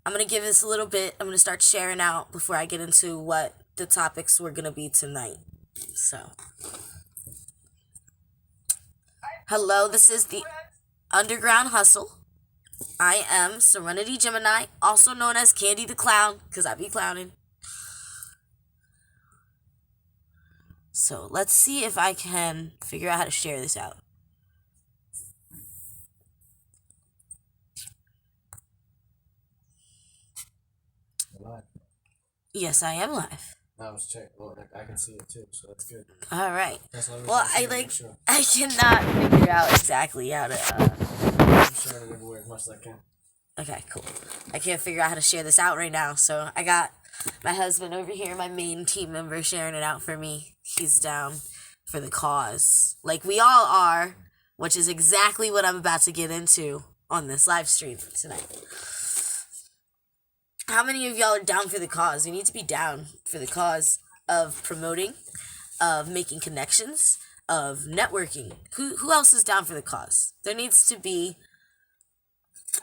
I'm going to give this a little bit. I'm going to start sharing out before I get into what the topics were going to be tonight. So, hello, this is the Underground Hustle. I am Serenity Gemini, also known as Candy the Clown, because I be clowning. So, let's see if I can figure out how to share this out. Live. Yes, I am live. I was checking. Well, I can see it too, so that's good. All right. That's what Well, I was sure. I cannot figure out exactly how to. I'm sharing it everywhere as much as I can. Okay, cool. I can't figure out how to share this out right now, so I got my husband over here, my main team member, sharing it out for me. He's down for the cause, like we all are, which is exactly what I'm about to get into on this live stream tonight. How many of y'all are down for the cause? You need to be down for the cause of promoting, of making connections, of networking. Who else is down for the cause? There needs to be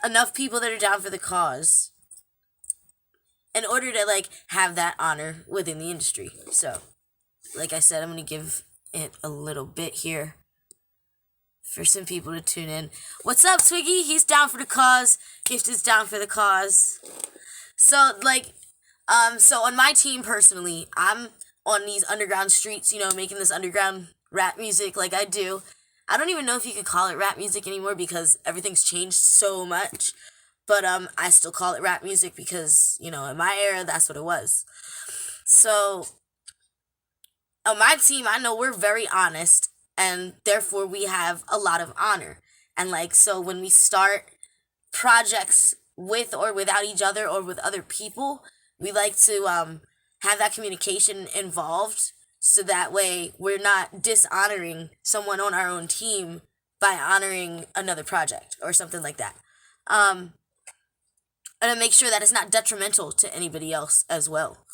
enough people that are down for the cause in order to like have that honor within the industry. So, like I said, I'm going to give it a little bit here for some people to tune in. What's up, Twiggy? He's down for the cause. Gift is down for the cause. So, like, so on my team personally, I'm on these underground streets, you know, making this underground rap music like I do. I don't even know if you could call it rap music anymore because everything's changed so much. But, I still call it rap music because, you know, in my era, that's what it was. So, on my team, I know we're very honest, and therefore we have a lot of honor. And, like, so when we start projects with or without each other or with other people, we like to have that communication involved so that way we're not dishonoring someone on our own team by honoring another project or something like that. And to make sure that it's not detrimental to anybody else as well.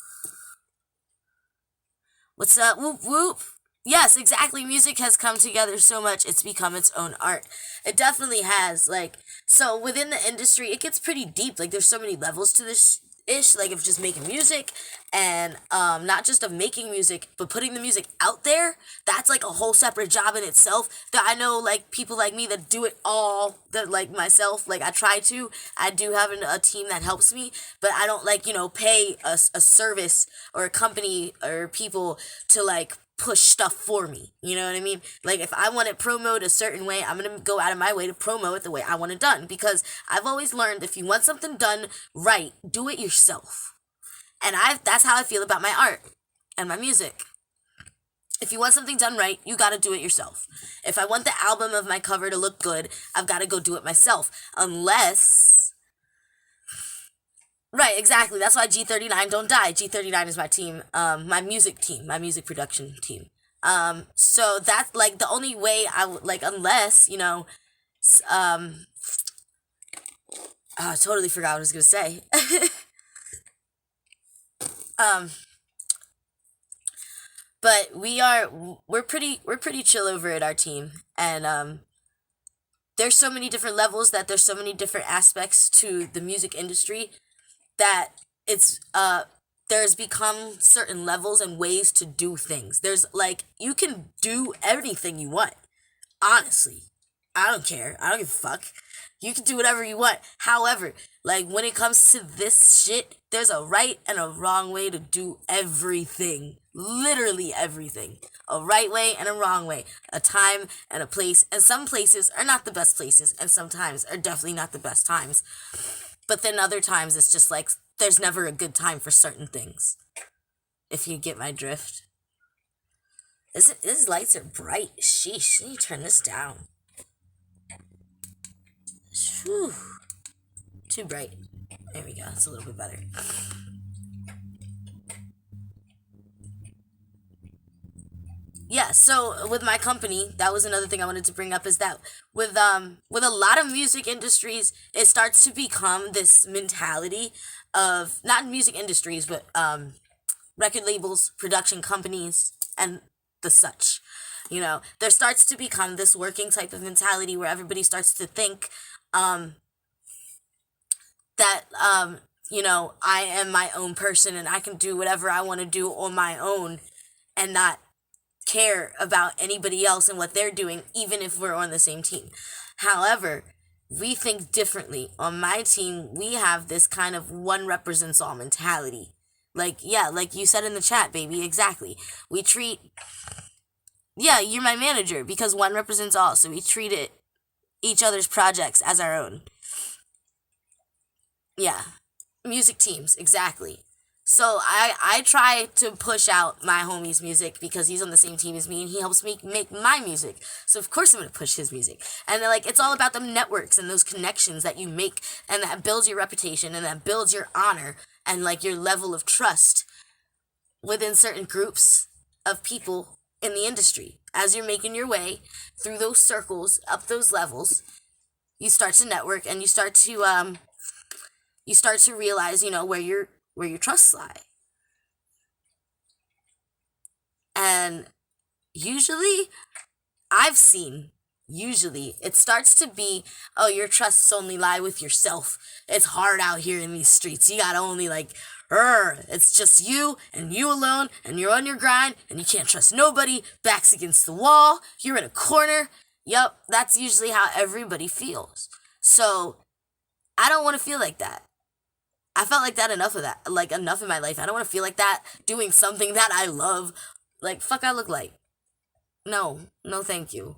What's up? Whoop whoop. Yes, exactly. Music has come together so much, it's become its own art. It definitely has. Like, so within the industry, it gets pretty deep. Like, there's so many levels to this ish, like, of just making music, and not just of making music, but putting the music out there. That's, like, a whole separate job in itself. That I know, like, people like me that do it all, that, like, myself, like, I try to. I do have a team that helps me, but I don't, like, you know, pay a service or a company or people to, like, push stuff for me. You know what I mean? Like, if I want it promoted a certain way, I'm gonna go out of my way to promo it the way I want it done. Because I've always learned if you want something done right, do it yourself. And that's how I feel about my art and my music. If you want something done right, you gotta do it yourself. If I want the album of my cover to look good, I've gotta go do it myself. Unless... Right, exactly. That's why G39 don't die. G39 is my team, my music team, my music production team. So that's, like, the only way I would, like, unless, you know, oh, I totally forgot what I was gonna say. But we're pretty chill over at our team, and, there's so many different levels, that there's so many different aspects to the music industry that it's there's become certain levels and ways to do things. There's, like, you can do anything you want. Honestly, I don't care. I don't give a fuck. You can do whatever you want. However, like, when it comes to this shit, there's a right and a wrong way to do everything. Literally everything. A right way and a wrong way. A time and a place. And some places are not the best places, and sometimes are definitely not the best times. But then other times it's just like, there's never a good time for certain things. If you get my drift. These lights are bright. Sheesh, let me turn this down. Whew. Too bright. There we go, it's a little bit better. Yeah, so with my company, that was another thing I wanted to bring up, is that with a lot of music industries, it starts to become this mentality of, not music industries, but record labels, production companies, and the such. You know, there starts to become this working type of mentality where everybody starts to think that I am my own person and I can do whatever I want to do on my own and not care about anybody else and what they're doing, even if we're on the same team. However, we think differently. On my team, we have this kind of one represents all mentality. Like you said in the chat, baby, exactly. We treat, you're my manager because one represents all. So we treat each other's projects as our own. Yeah. Music teams, exactly. So I try to push out my homie's music because he's on the same team as me and he helps me make my music. So of course I'm going to push his music. And then, it's all about the networks and those connections that you make and that builds your reputation and that builds your honor and your level of trust within certain groups of people in the industry. As you're making your way through those circles, up those levels, you start to network and you start to realize, where your trusts lie. And usually it starts to be, oh, your trusts only lie with yourself. It's hard out here in these streets. You gotta only it's just you and you alone and you're on your grind and you can't trust nobody. Back's against the wall. You're in a corner. Yep, that's usually how everybody feels. So I don't want to feel like that. I felt like that enough in my life. I don't want to feel like that doing something that I love. Fuck I look like. No, thank you.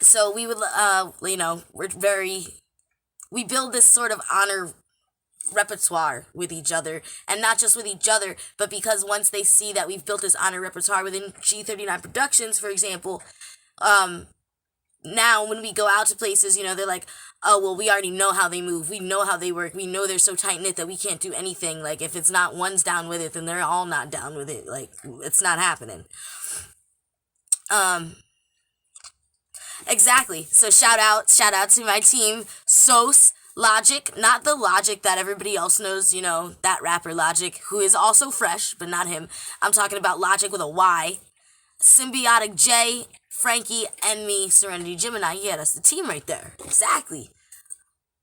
So we would, we build this sort of honor repertoire with each other, and not just with each other, but because once they see that we've built this honor repertoire within G39 Productions, for example, now when we go out to places, they're like, oh, well, we already know how they move. We know how they work. We know they're so tight-knit that we can't do anything. If it's not one's down with it, then they're all not down with it. It's not happening. Exactly. So shout out to my team, Sos, Logic, not the Logic that everybody else knows, that rapper Logic, who is also fresh, but not him. I'm talking about Logic with a Y. Symbiotic J, Frankie, and me, Serenity Gemini. Yeah, that's the team right there. Exactly.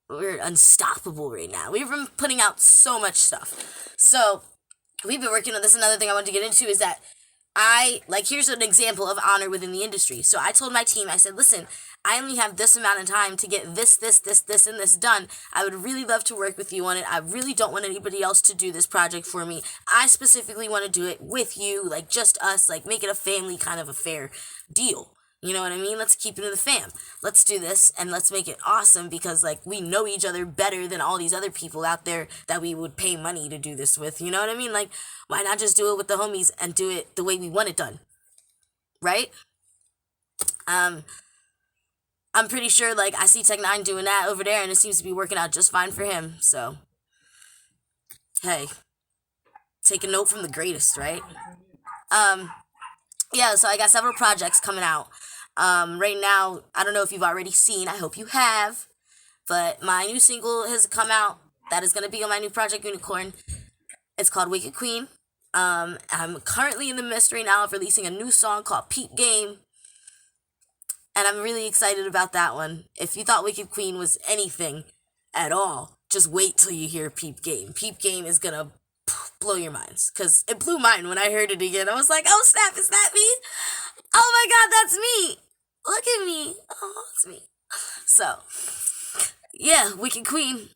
We're unstoppable right now. We've been putting out so much stuff. So, we've been working on this. Another thing I wanted to get into is that here's an example of honor within the industry. So I told my team, I said, listen, I only have this amount of time to get this, and this done. I would really love to work with you on it. I really don't want anybody else to do this project for me. I specifically want to do it with you, just us, make it a family kind of affair deal. You know what I mean? Let's keep it in the fam. Let's do this and let's make it awesome because we know each other better than all these other people out there that we would pay money to do this with. You know what I mean? Why not just do it with the homies and do it the way we want it done? Right? I'm pretty sure I see Tech9 doing that over there and it seems to be working out just fine for him. So, hey, take a note from the greatest, right? Yeah, so I got several projects coming out. Right now, I don't know if you've already seen, I hope you have, but my new single has come out that is going to be on my new project, Unicorn. It's called Wicked Queen. I'm currently in the midst right now of releasing a new song called Peep Game, and I'm really excited about that one. If you thought Wicked Queen was anything at all, just wait till you hear Peep Game. Peep Game is going to blow your minds, because it blew mine when I heard it again. I was like, oh snap, is that me? Oh my god, that's me. Look at me. Oh, it's me. So, yeah, Wicked Queen.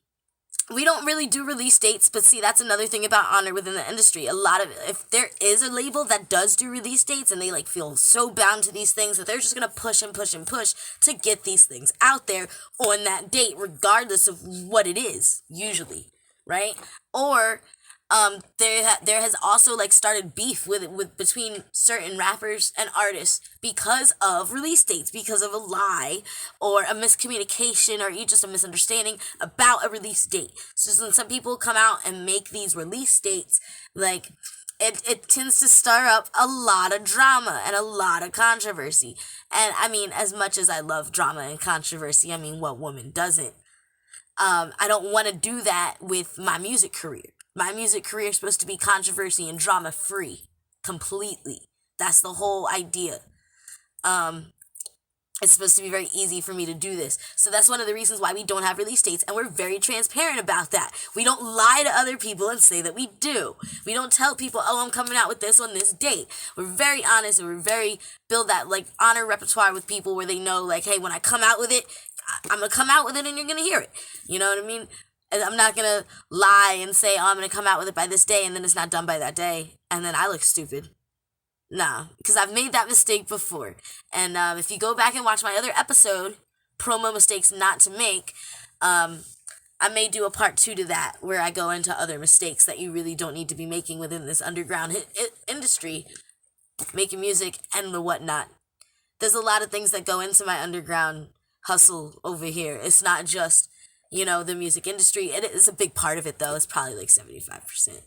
We don't really do release dates, but see, that's another thing about honor within the industry. If there is a label that does do release dates and they feel so bound to these things that they're just going to push and push and push to get these things out there on that date, regardless of what it is, usually, right? Or there has also started beef with between certain rappers and artists because of release dates, because of a lie or a miscommunication or just a misunderstanding about a release date. So when some people come out and make these release dates, it tends to stir up a lot of drama and a lot of controversy. And I mean, as much as I love drama and controversy, I mean, what woman doesn't? I don't want to do that with my music career. My music career is supposed to be controversy and drama free, completely. That's the whole idea. It's supposed to be very easy for me to do this. So that's one of the reasons why we don't have release dates, and we're very transparent about that. We don't lie to other people and say that we do. We don't tell people, oh, I'm coming out with this on this date. We're very honest, and we're very build that like honor repertoire with people where they know like, hey, when I come out with it, I'm gonna come out with it and you're gonna hear it. You know what I mean? And I'm not gonna lie and say, oh, I'm gonna come out with it by this day, and then it's not done by that day, and then I look stupid. Nah, because I've made that mistake before. And if you go back and watch my other episode, promo mistakes not to make, I may do a part 2 to that where I go into other mistakes that you really don't need to be making within this underground industry, making music and the whatnot. There's a lot of things that go into my underground hustle over here. It's not just, the music industry. It is a big part of it, though. It's probably like 75%.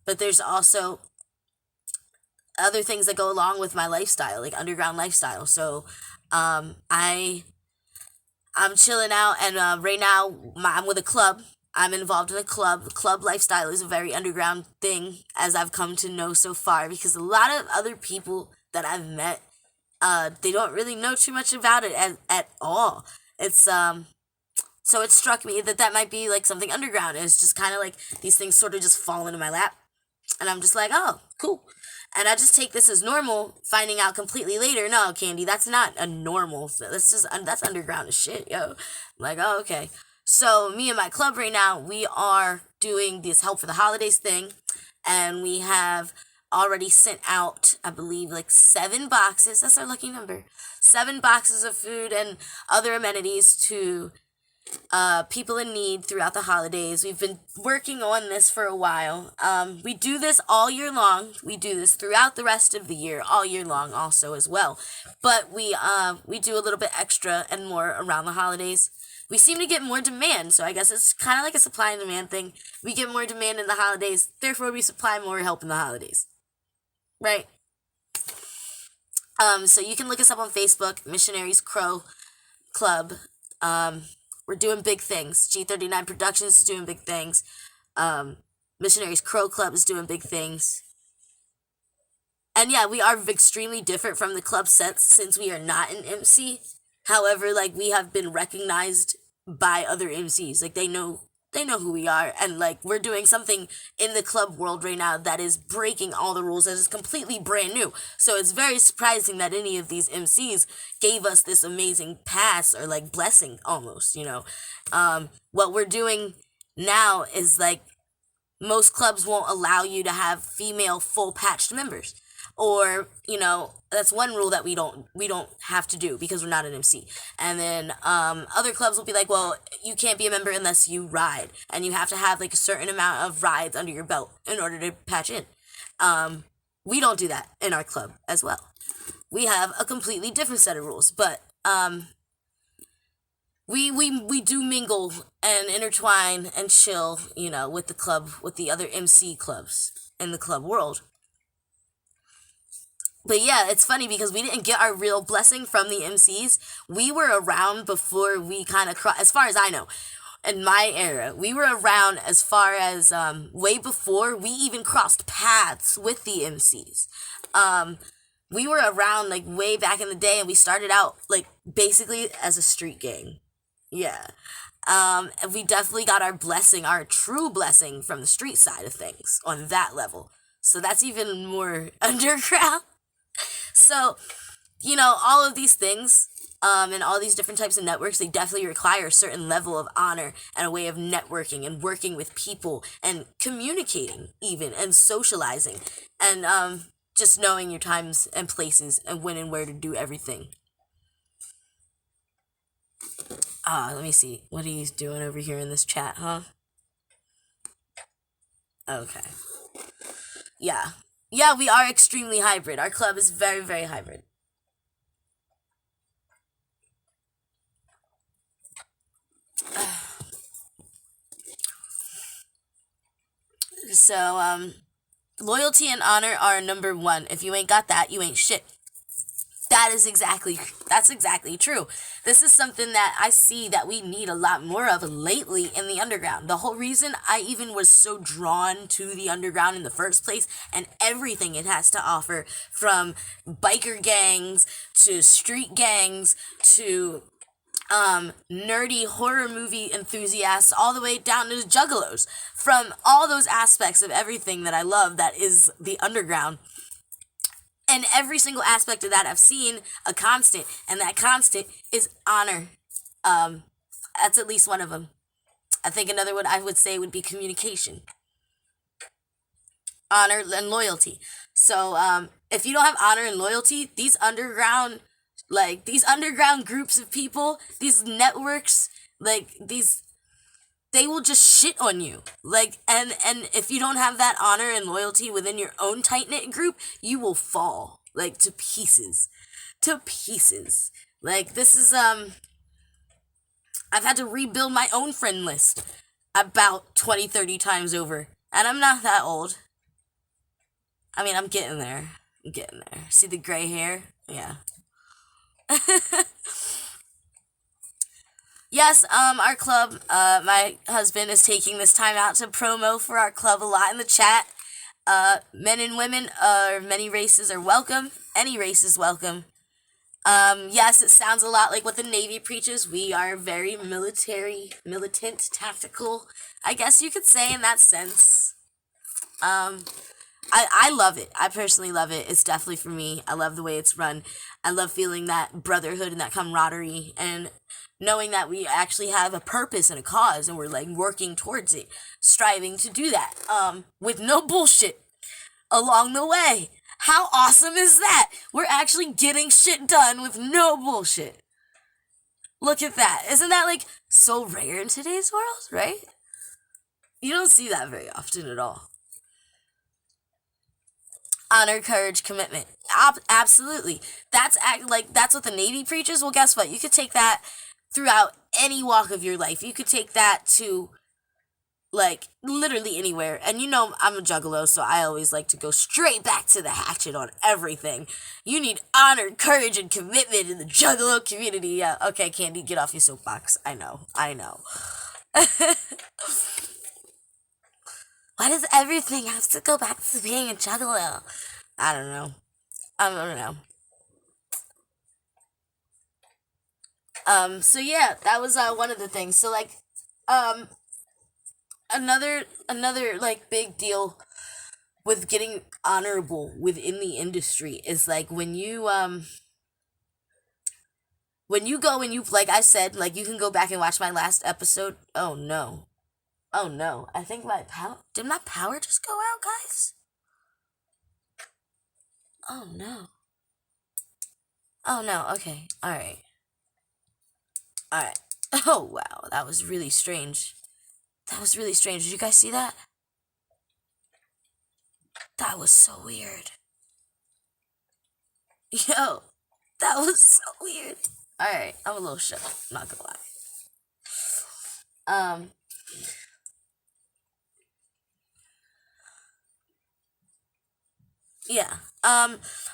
But there's also other things that go along with my lifestyle, like underground lifestyle. So, I'm chilling out, and right now I'm with a club. I'm involved in a club. Club lifestyle is a very underground thing, as I've come to know so far, because a lot of other people that I've met, they don't really know too much about it at all. It's so it struck me that might be like something underground. It's just kind of like these things sort of just fall into my lap, and I'm just like, oh, cool. And I just take this as normal, finding out completely later, no, Candy, that's not a normal, that's underground as shit, yo. I'm like, oh, okay. So, me and my club right now, we are doing this Help for the Holidays thing, and we have already sent out, I believe, like 7 boxes, that's our lucky number, 7 boxes of food and other amenities to people in need throughout the holidays. We've been working on this for a while. We do this all year long. We do this throughout the rest of the year, all year long also as well. But we do a little bit extra and more around the holidays. We seem to get more demand, so I guess it's kind of like a supply and demand thing. We get more demand in the holidays, therefore we supply more help in the holidays. Right? So you can look us up on Facebook, Missionaries Crow Club. We're doing big things. G39 Productions is doing big things. Missionaries Crow Club is doing big things. And yeah, we are extremely different from the club sets since we are not an MC. However, like, we have been recognized by other MCs. Like, they know who we are, and like, we're doing something in the club world right now that is breaking all the rules, that is completely brand new. So it's very surprising that any of these MCs gave us this amazing pass, or like blessing almost, what we're doing now is like, most clubs won't allow you to have female full patched members, or that's one rule that we don't have to do because we're not an MC. And then other clubs will be like, well, you can't be a member unless you ride, and you have to have like a certain amount of rides under your belt in order to patch in. We don't do that in our club as well. We have a completely different set of rules, but we do mingle and intertwine and chill, with the club, with the other MC clubs in the club world. But yeah, it's funny because we didn't get our real blessing from the MCs. We were around before we kind of as far as I know, in my era, we were around as far as way before we even crossed paths with the MCs. We were around like way back in the day, and we started out like basically as a street gang. Yeah. And we definitely got our blessing, our true blessing, from the street side of things on that level. So that's even more underground. So, all of these things, and all these different types of networks, they definitely require a certain level of honor and a way of networking and working with people and communicating even, and socializing, and just knowing your times and places and when and where to do everything. Let me see. What are you doing over here in this chat, huh? Okay. Yeah. Yeah, we are extremely hybrid. Our club is very, very hybrid. So, loyalty and honor are number 1. If you ain't got that, you ain't shit. That's exactly true. This is something that I see that we need a lot more of lately in the underground. The whole reason I even was so drawn to the underground in the first place and everything it has to offer, from biker gangs to street gangs to nerdy horror movie enthusiasts, all the way down to juggalos. From all those aspects of everything that I love that is the underground, and every single aspect of that I've seen a constant, and that constant is honor. That's at least one of them. I think another one I would say would be communication, honor, and loyalty. So if you don't have honor and loyalty, these underground groups of people, these networks, like these, they will just shit on you. Like, and if you don't have that honor and loyalty within your own tight-knit group, you will fall, like, to pieces. To pieces. Like, this is, I've had to rebuild my own friend list about 20-30 times over. And I'm not that old. I mean, I'm getting there. See the gray hair? Yeah. Yes, our club, my husband is taking this time out to promo for our club a lot in the chat. Men and women of many races are welcome. Any race is welcome. Yes, it sounds a lot like what the Navy preaches. We are very militant, tactical, I guess you could say, in that sense. I love it. I personally love it. It's definitely for me. I love the way it's run. I love feeling that brotherhood and that camaraderie, and knowing that we actually have a purpose and a cause, and we're like working towards it, striving to do that, with no bullshit along the way. How awesome is that? We're actually getting shit done with no bullshit. Look at that. Isn't that, like, so rare in today's world, right? You don't see that very often at all. Honor, courage, commitment. Absolutely. That's what the Navy preaches. Well, guess what? You could take that throughout any walk of your life. You could take that to, like, literally anywhere. And you know I'm a juggalo, so I always like to go straight back to the hatchet on everything. You need honor, courage, and commitment in the juggalo community. Yeah, okay, Candy, get off your soapbox. I know. Why does everything have to go back to being a juggalo? I don't know. So yeah, that was one of the things. So, like, another like big deal with getting honorable within the industry is, like, when you go and you, like I said, like, you can go back and watch my last episode. Oh no, I think did my power just go out, guys? Oh no, okay, alright. Oh wow, that was really strange. Did you guys see that? That was so weird. Yo, that was so weird. Alright, I'm a little shook, not gonna lie. Yeah.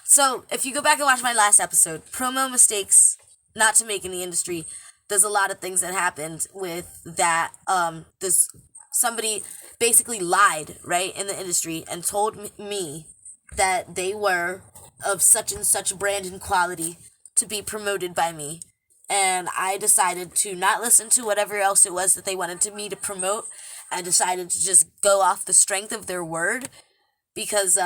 So if you go back and watch my last episode, promo mistakes not to make in the industry, there's a lot of things that happened with that. There's somebody basically lied, right, in the industry and told me that they were of such and such brand and quality to be promoted by me. And I decided to not listen to whatever else it was that they wanted me to promote. I decided to just go off the strength of their word, because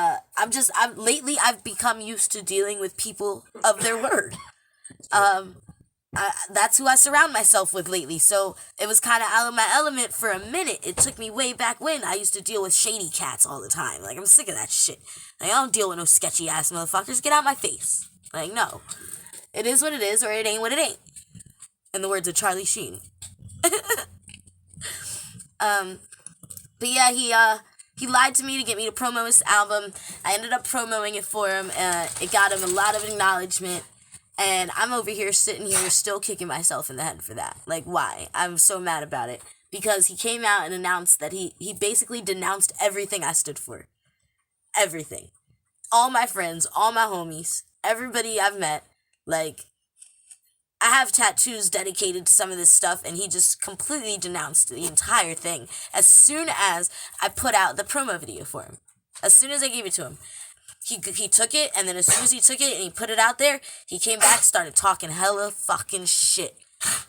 lately I've become used to dealing with people of their word. That's who I surround myself with lately. So it was kind of out of my element for a minute. It took me way back when I used to deal with shady cats all the time. Like, I'm sick of that shit. Like, I don't deal with no sketchy ass motherfuckers. Get out my face. Like, no. It is what it is, or it ain't what it ain't. In the words of Charlie Sheen. But yeah, he lied to me to get me to promo his album. I ended up promoting it for him. It got him a lot of acknowledgement. And I'm over here sitting here still kicking myself in the head for that. Like, why? I'm so mad about it. Because he came out and announced that he basically denounced everything I stood for. Everything. All my friends, all my homies, everybody I've met. Like, I have tattoos dedicated to some of this stuff, and he just completely denounced the entire thing as soon as I put out the promo video for him. As soon as I gave it to him. He took it, and then as soon as he took it and he put it out there, he came back, started talking hella fucking shit.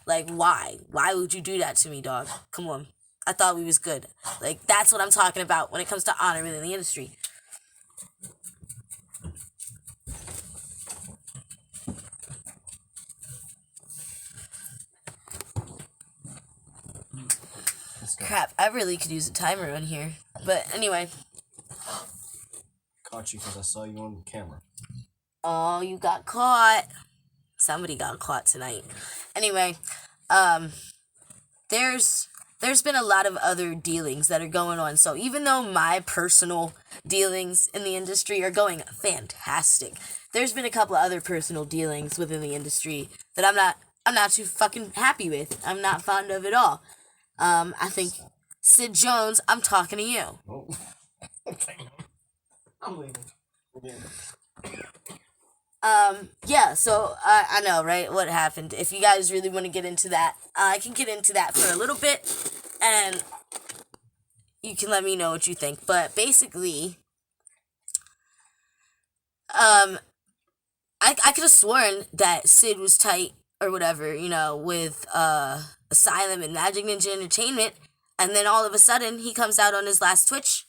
Like, why? Why would you do that to me, dog? Come on. I thought we was good. Like, that's what I'm talking about when it comes to honor within the industry. Crap, I really could use a timer on here. But anyway. Caught you because I saw you on camera. Oh, you got caught. Somebody got caught tonight. Anyway, there's been a lot of other dealings that are going on. So even though my personal dealings in the industry are going fantastic, there's been a couple of other personal dealings within the industry that I'm not too fucking happy with. I'm not fond of at all. I think Sid Jones, I'm talking to you. Oh. Okay. I'm leaving. Yeah, so I know, right, what happened. If you guys really want to get into that, I can get into that for a little bit, and you can let me know what you think. But basically, I could have sworn that Sid was tight or whatever, you know, with Asylum and Magic Ninja Entertainment, and then all of a sudden he comes out on his last Twitch,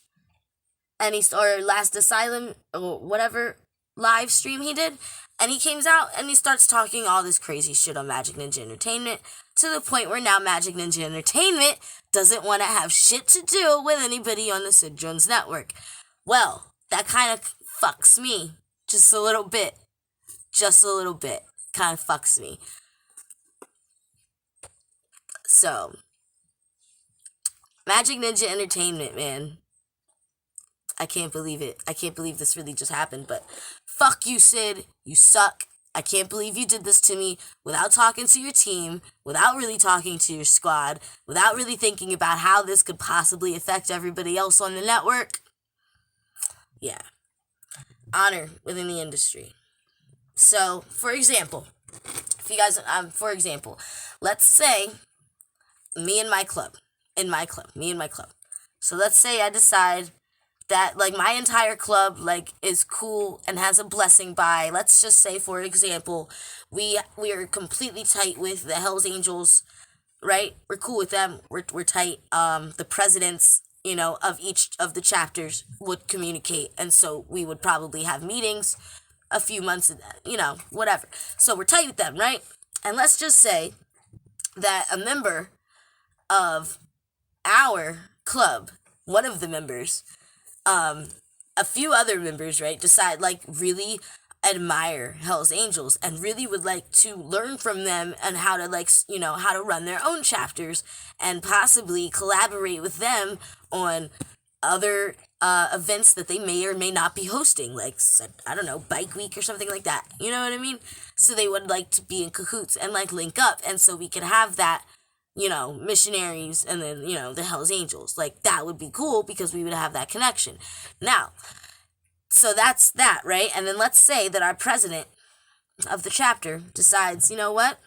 and or last Asylum or whatever live stream he did, and he comes out and he starts talking all this crazy shit on Magic Ninja Entertainment to the point where now Magic Ninja Entertainment doesn't want to have shit to do with anybody on the Sid Jones network. Well, that kind of fucks me just a little bit. Just a little bit. Kind of fucks me. So, Magic Ninja Entertainment, man. I can't believe it. I can't believe this really just happened, but fuck you, Sid. You suck. I can't believe you did this to me without talking to your team, without really talking to your squad, without really thinking about how this could possibly affect everybody else on the network. Yeah. Honor within the industry. So, for example, let's say me and my club. So let's say I decide that, like, my entire club, like, is cool and has a blessing by, let's just say, for example, we are completely tight with the Hells Angels, right? We're cool with them. We're tight. The presidents, you know, of each of the chapters would communicate, and so we would probably have meetings a few months, you know, whatever. So we're tight with them, right? And let's just say that a member of our club, one of the members, a few other members, right, decide, like, really admire Hells Angels and really would like to learn from them and how to, like, you know, how to run their own chapters and possibly collaborate with them on other events that they may or may not be hosting, like, I don't know, Bike Week or something like that. You know what I mean? So they would like to be in cahoots and, like, link up, and so we could have that, you know, missionaries and then, you know, the Hells Angels. Like, that would be cool because we would have that connection. Now, so that's that, right? And then let's say that our president of the chapter decides, you know what?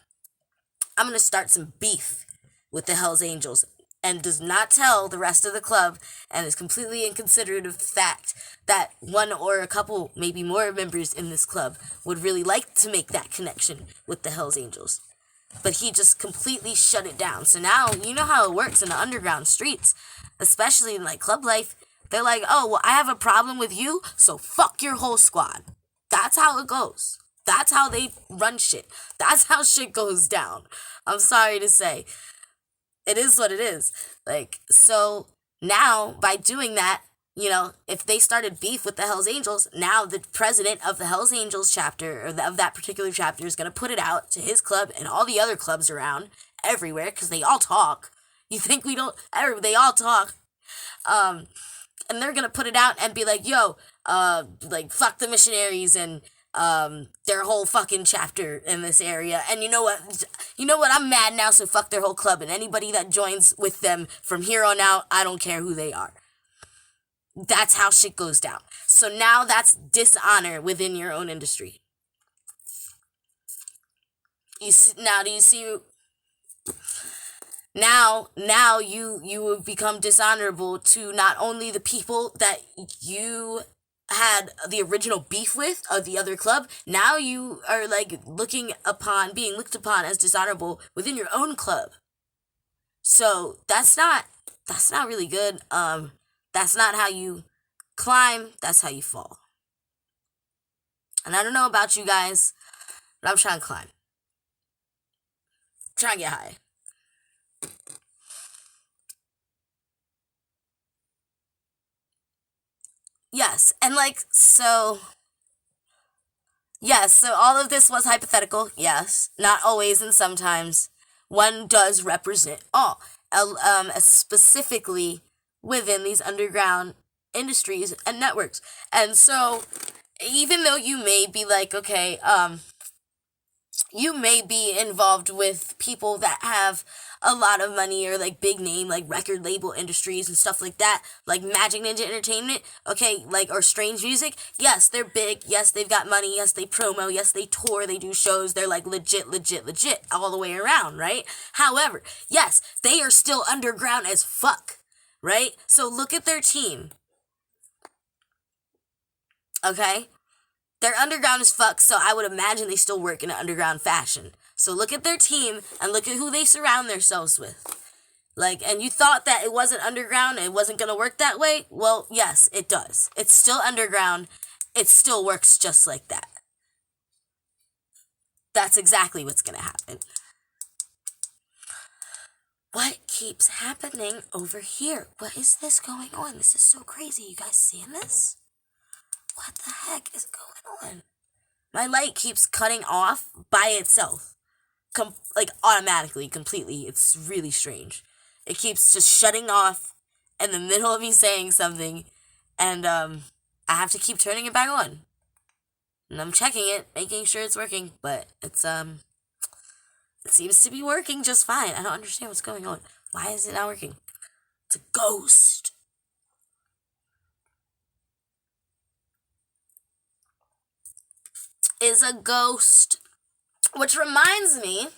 I'm going to start some beef with the Hells Angels, and does not tell the rest of the club, and is completely inconsiderate of the fact that one or a couple, maybe more members in this club would really like to make that connection with the Hells Angels. But he just completely shut it down. So now, you know how it works in the underground streets, especially in, like, club life. They're like, oh, well, I have a problem with you, so fuck your whole squad. That's how it goes. That's how they run shit. That's how shit goes down. I'm sorry to say. It is what it is. Like, so now, by doing that, you know, if they started beef with the Hells Angels, now the president of the Hells Angels chapter, or of that particular chapter, is going to put it out to his club and all the other clubs around, everywhere, because they all talk. You think we don't? They all talk. And they're going to put it out and be like, yo, like, fuck the missionaries and their whole fucking chapter in this area. And you know what? I'm mad now, so fuck their whole club. And anybody that joins with them from here on out, I don't care who they are. That's how shit goes down. So now that's dishonor within your own industry. You see, now do you see? Now you have become dishonorable to not only the people that you had the original beef with of the other club. Now you are like being looked upon as dishonorable within your own club. So that's not really good. That's not how you climb. That's how you fall. And I don't know about you guys, but I'm trying to climb. I'm trying to get high. Yes, and yes, so all of this was hypothetical, yes, not always and sometimes. One does represent all, specifically within these underground industries and networks. And so, even though you may be like, okay, you may be involved with people that have a lot of money or like big name like record label industries and stuff like that, like Magic Ninja Entertainment, okay, like, or Strange Music. Yes, they're big. Yes, they've got money. Yes, they promo. Yes, they tour. They do shows. They're like legit all the way around, right? However, yes, they are still underground as fuck, right? So look at their team. Okay? They're underground as fuck, so I would imagine they still work in an underground fashion. So look at their team and look at who they surround themselves with. Like, and you thought that it wasn't underground and it wasn't gonna work that way? Well, yes, it does. It's still underground. It still works just like that. That's exactly what's gonna happen. What keeps happening over here? What is this going on? This is so crazy. You guys seeing this? What the heck is going on? My light keeps cutting off by itself. Automatically, completely. It's really strange. It keeps just shutting off in the middle of me saying something, and I have to keep turning it back on. And I'm checking it, making sure it's working, but it seems to be working just fine. I don't understand what's going on. Why is it not working? It's a ghost. Is a ghost. Which reminds me,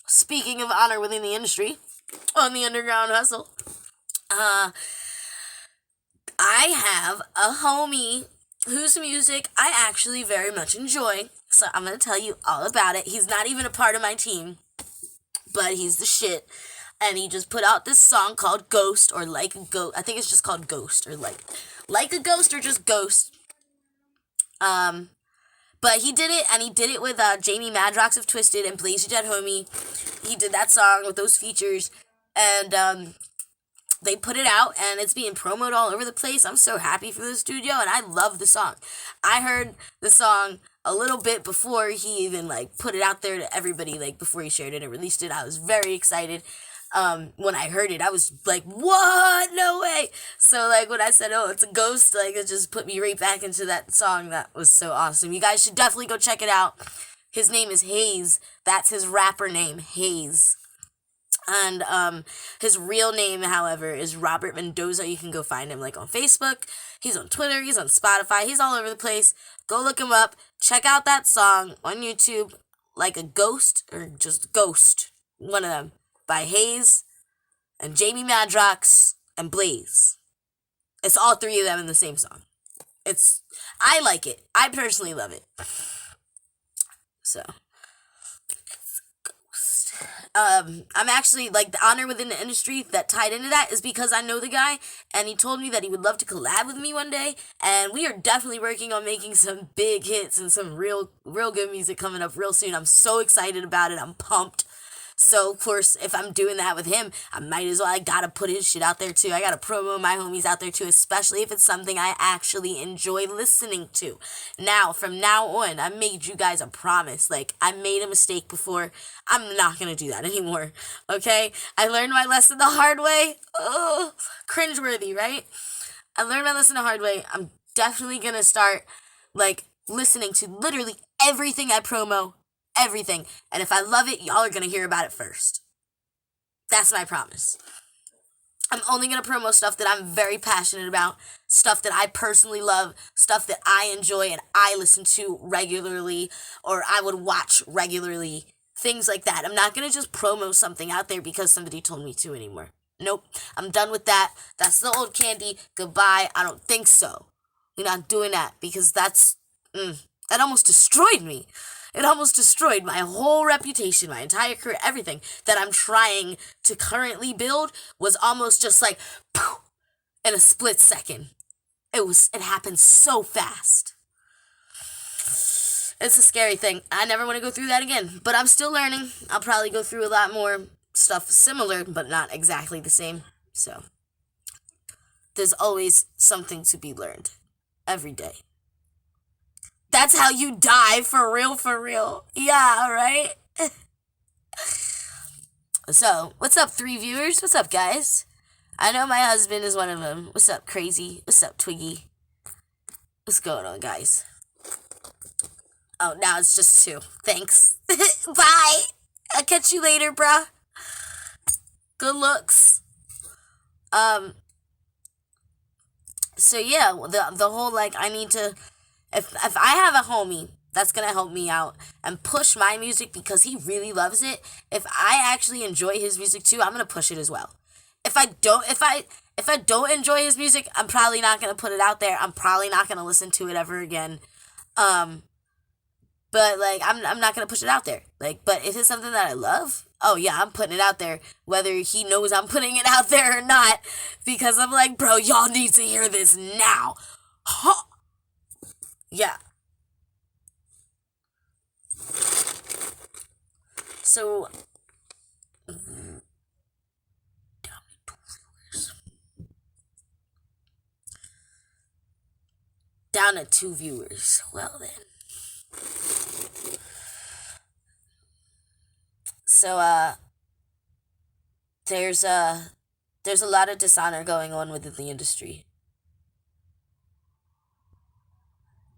speaking of honor within the industry, on the underground hustle, I have a homie whose music I actually very much enjoy. So I'm going to tell you all about it. He's not even a part of my team, but he's the shit. And he just put out this song called Ghost, or Like a Ghost. I think it's just called Ghost, or like a Ghost, or just Ghost. But he did it, and he did it with Jamie Madrox of Twisted and Blaze Your Dead Homie. He did that song with those features, and they put it out, and it's being promoted all over the place. I'm so happy for the studio, and I love the song. I heard the song a little bit before he even put it out there to everybody, before he shared it and released it. I was very excited. When I heard it, I was like, what? No way. So, when I said, oh, it's a ghost, it just put me right back into that song. That was so awesome. You guys should definitely go check it out. His name is Hayes. That's his rapper name, Hayes. And, his real name, however, is Robert Mendoza. You can go find him, on Facebook. He's on Twitter. He's on Spotify. He's all over the place. Go look him up. Check out that song on YouTube, Like a Ghost, or just Ghost. One of them. By Hayes and Jamie Madrox and Blaze. It's all three of them in the same song. I like it. I personally love it. So, it's Ghost. I'm actually, the honor within the industry that tied into that is because I know the guy, and he told me that he would love to collab with me one day, and we are definitely working on making some big hits and some real good music coming up real soon. I'm so excited about it. I'm pumped. So, of course, if I'm doing that with him, I might as well. I gotta put his shit out there, too. I gotta promo my homies out there, too, especially if it's something I actually enjoy listening to. Now, from now on, I made you guys a promise. I made a mistake before. I'm not gonna do that anymore, okay? I learned my lesson the hard way. Oh, cringeworthy, right? I learned my lesson the hard way. I'm definitely gonna start, listening to literally everything I promo. Everything. And if I love it, y'all are going to hear about it first. That's my promise. I'm only going to promo stuff that I'm very passionate about, stuff that I personally love, stuff that I enjoy and I listen to regularly, or I would watch regularly. things like that. I'm not gonna just promo something out there because somebody told me to anymore. Nope, I'm done with that. That's the old candy. Goodbye. I don't think so. We're not doing that because that almost destroyed me. It almost destroyed my whole reputation, my entire career, everything that I'm trying to currently build was almost just like poof, in a split second. It happened so fast. It's a scary thing. I never want to go through that again, but I'm still learning. I'll probably go through a lot more stuff similar, but not exactly the same. So, there's always something to be learned every day. That's how you die, for real, for real. Yeah, right? So, what's up, 3 viewers? What's up, guys? I know my husband is one of them. What's up, Crazy? What's up, Twiggy? What's going on, guys? Oh, now it's just 2. Thanks. Bye. I'll catch you later, bruh. Good looks. So yeah, the whole, like, I need to, if I have a homie that's gonna help me out and push my music because he really loves it, if I actually enjoy his music too, I'm gonna push it as well. If I don't enjoy his music, I'm probably not gonna put it out there. I'm probably not gonna listen to it ever again. But, like, I'm not gonna push it out there. Like, but if it's something that I love, oh yeah, I'm putting it out there, whether he knows I'm putting it out there or not, because I'm like, bro, y'all need to hear this now. Huh. Yeah. So, down to 2 viewers. Well then. So, there's a lot of dishonor going on within the industry.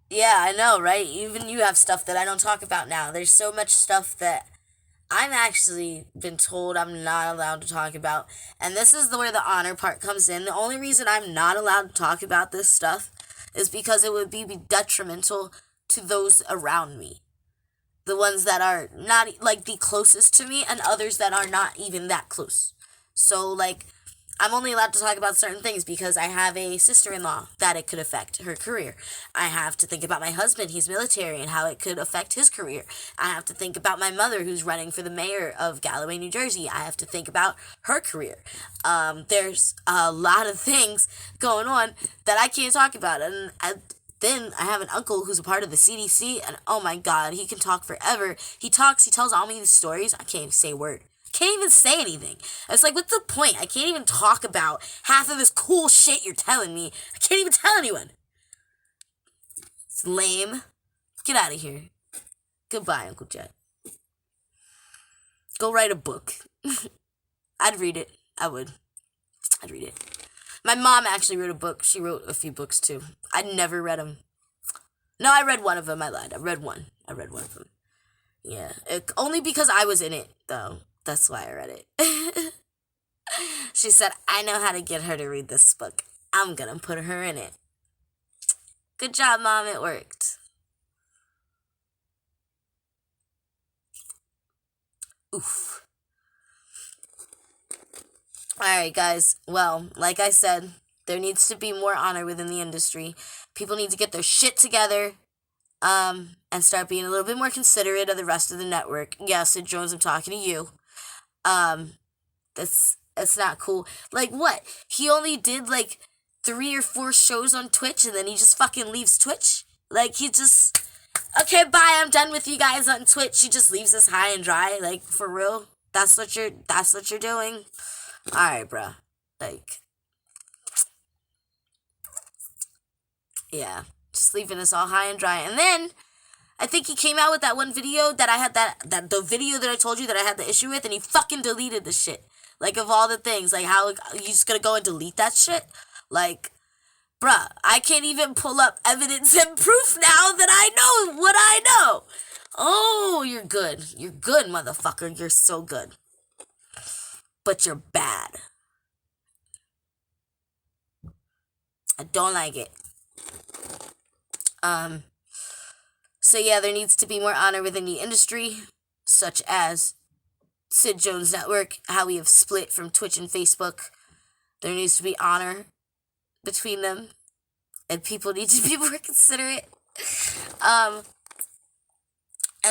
Yeah, I know, right? Even you have stuff that I don't talk about now. There's so much stuff that I'm actually been told I'm not allowed to talk about. And this is where the honor part comes in. The only reason I'm not allowed to talk about this stuff is because it would be detrimental to those around me. The ones that are not, like, the closest to me, and others that are not even that close. So, like, I'm only allowed to talk about certain things because I have a sister-in-law that it could affect her career. I have to think about my husband, he's military, and how it could affect his career. I have to think about my mother, who's running for the mayor of Galloway, New Jersey. I have to think about her career. There's a lot of things going on that I can't talk about, and then I have an uncle who's a part of the CDC, and oh my god, he can talk forever. He tells all me these stories. I can't even say a word. Can't even say anything. It's like, what's the point? I can't even talk about half of this cool shit you're telling me. I can't even tell anyone. It's lame. Get out of here. Goodbye, Uncle Jet. Go write a book. I'd read it. I'd read it. My mom actually wrote a book. She wrote a few books, too. I never read them. No, I read one of them. I lied. I read one of them. Yeah. Only because I was in it, though. That's why I read it. She said, I know how to get her to read this book. I'm gonna put her in it. Good job, Mom. It worked. Oof. Alright, guys. Well, like I said, there needs to be more honor within the industry. People need to get their shit together, and start being a little bit more considerate of the rest of the network. Yes, Sid Jones, I'm talking to you. That's not cool. Like, what? He only did, like, 3 or 4 shows on Twitch, and then he just fucking leaves Twitch? Like, he just, okay, bye, I'm done with you guys on Twitch. He just leaves us high and dry? Like, for real? That's what you're doing? Alright, bruh. Like, yeah, just leaving us all high and dry. And then, I think he came out with that one video that I had the video that I told you that I had the issue with, and he fucking deleted the shit. Like, of all the things, like, how, you just gonna go and delete that shit? Like, bruh, I can't even pull up evidence and proof now that I know what I know. Oh, you're good. You're good, motherfucker. You're so good. But you're bad. I don't like it. So yeah, there needs to be more honor within the industry. such as Sid Jones Network, how we have split from Twitch and Facebook. There needs to be honor between them, and people need to be more considerate. And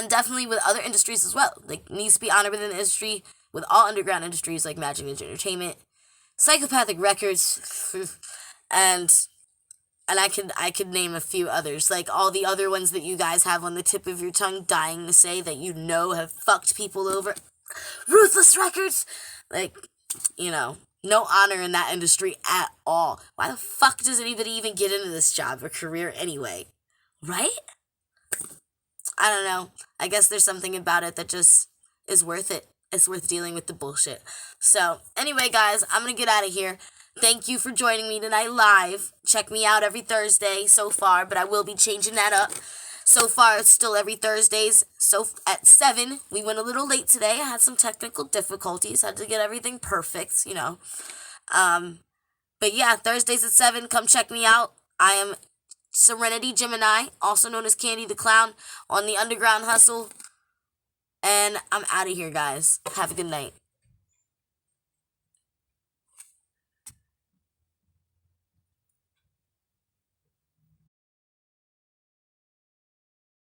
definitely with other industries as well. Like, needs to be honor within the industry, with all underground industries like Magic Ninja Entertainment, Psychopathic Records, and I could name a few others, like all the other ones that you guys have on the tip of your tongue dying to say that you know have fucked people over. Ruthless Records! Like, you know, no honor in that industry at all. Why the fuck does anybody even get into this job or career anyway? Right? I don't know. I guess there's something about it that just is worth it. It's worth dealing with the bullshit. So, anyway, guys, I'm gonna get out of here. Thank you for joining me tonight live. Check me out every Thursday so far, but I will be changing that up. So far, it's still every Thursdays. So, at 7, we went a little late today. I had some technical difficulties. Had to get everything perfect, you know. But yeah, Thursdays at 7, come check me out. I am Serenity Gemini, also known as Candy the Clown, on the Underground Hustle. And I'm out of here, guys. Have a good night.